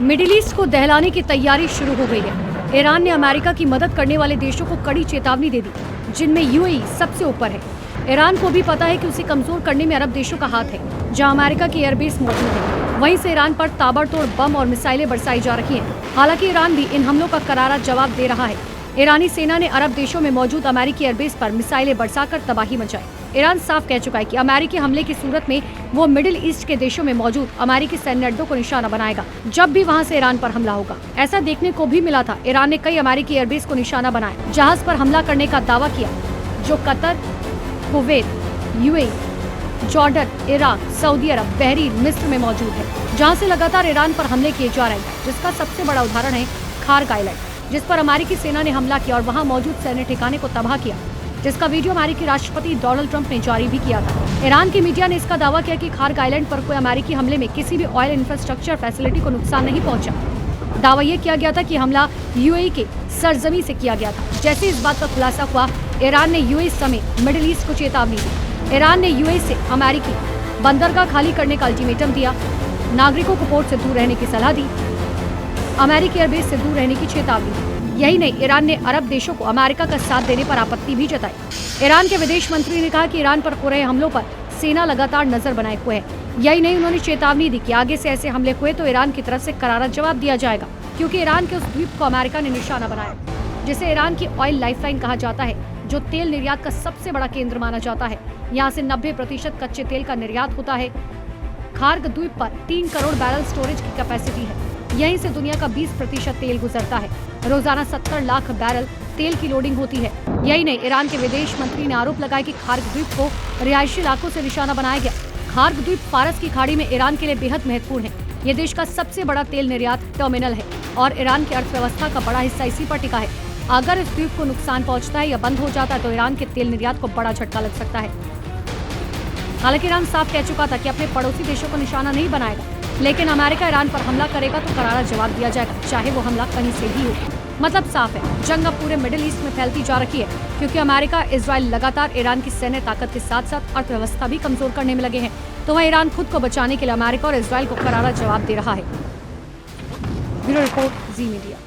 Middle east को दहलाने की तैयारी शुरू हो गई है। ईरान ने अमेरिका की मदद करने वाले देशों को कड़ी चेतावनी दे दी, जिनमें यूएई सबसे ऊपर है। ईरान को भी पता है कि उसे कमजोर करने में अरब देशों का हाथ है, जहां अमेरिका की एयरबेस मौजूद है। वहीं से ईरान पर ताबड़तोड़ बम और मिसाइलें बरसाई जा रही हैं। हालांकि ईरान भी इन हमलों का करारा जवाब दे रहा है। ईरानी सेना ने अरब देशों में मौजूद अमेरिकी एयरबेस पर मिसाइलें बरसाकर तबाही मचाई। ईरान साफ कह चुका है कि अमेरिकी हमले की सूरत में वो मिडिल ईस्ट के देशों में मौजूद अमेरिकी सैन्य अड्डों को निशाना बनाएगा जब भी वहां से ईरान पर हमला होगा। ऐसा देखने को भी मिला था। ईरान ने कई अमेरिकी एयरबेस को निशाना बनाया, जहाज पर हमला करने का दावा किया, जो Qatar, Kuwait, UAE, Jordan, Iraq, Saudi Arab, Bahrain, मिस्र में मौजूद है, जहां से लगातार ईरान पर हमले किए जा रहे हैं। जिसका सबसे बड़ा उदाहरण है खार्ग आइलैंड, जिस पर अमेरिकी सेना ने हमला किया और वहां मौजूद सैन्य ठिकाने को तबाह किया, जिसका वीडियो अमेरिकी राष्ट्रपति डोनाल्ड ट्रंप ने जारी भी किया था। ईरान की मीडिया ने इसका दावा किया कि खार्ग आइलैंड पर कोई अमेरिकी हमले में किसी भी ऑयल इंफ्रास्ट्रक्चर फैसिलिटी को नुकसान नहीं पहुंचा। दावा यह किया गया था कि हमला यूएई के सरजमी से किया गया था। जैसे इस बात का खुलासा हुआ, ईरान ने यूएई समेत मिडिल ईस्ट को चेतावनी दी। ईरान ने यूएई से अमेरिकी बंदरगाह खाली करने का अल्टीमेटम दिया, नागरिकों को पोर्ट से दूर रहने की सलाह दी, अमेरिकी एयरबेस से दूर रहने की चेतावनी दी। यही नहीं, ईरान ने अरब देशों को अमेरिका का साथ देने पर आपत्ति भी जताई। ईरान के विदेश मंत्री ने कहा कि ईरान पर हो रहे हमलों पर सेना लगातार नजर बनाए हुए है। यही नहीं, उन्होंने चेतावनी दी कि आगे से ऐसे हमले हुए तो ईरान की तरफ से करारा जवाब दिया जाएगा, क्योंकि ईरान के उस द्वीप को अमेरिका ने निशाना बनाया, जिसे ईरान की ऑयल लाइफलाइन कहा जाता है, जो तेल निर्यात का सबसे बड़ा केंद्र माना जाता है। यहाँ से 90% कच्चे तेल का निर्यात होता है। खार्ग द्वीप पर 3 करोड़ बैरल स्टोरेज की कैपेसिटी है। यहीं से दुनिया का 20% तेल गुजरता है। रोजाना 70 लाख बैरल तेल की लोडिंग होती है। यही नहीं, ईरान के विदेश मंत्री ने आरोप लगाया कि खार्ग द्वीप को रिहायशी इलाकों से निशाना बनाया गया। खार्ग द्वीप फारस की खाड़ी में ईरान के लिए बेहद महत्वपूर्ण है। ये देश का सबसे बड़ा तेल निर्यात टर्मिनल है और ईरान की अर्थव्यवस्था का बड़ा हिस्सा इसी पर टिका है। अगर इस द्वीप को नुकसान पहुंचता है या बंद हो जाता है तो ईरान के तेल निर्यात को बड़ा झटका लग सकता है। हालांकि ईरान साफ कह चुका था कि अपने पड़ोसी देशों को निशाना नहीं बनाएगा, लेकिन अमेरिका ईरान पर हमला करेगा तो करारा जवाब दिया जाएगा, चाहे वो हमला कहीं से भी हो। मतलब साफ है, जंग अब पूरे मिडिल ईस्ट में फैलती जा रही है, क्योंकि अमेरिका, इजराइल लगातार ईरान की सैन्य ताकत के साथ साथ अर्थव्यवस्था भी कमजोर करने में लगे हैं। तो वह ईरान खुद को बचाने के लिए अमेरिका और इजराइल को करारा जवाब दे रहा है। ब्यूरो रिपोर्ट, जी मीडिया।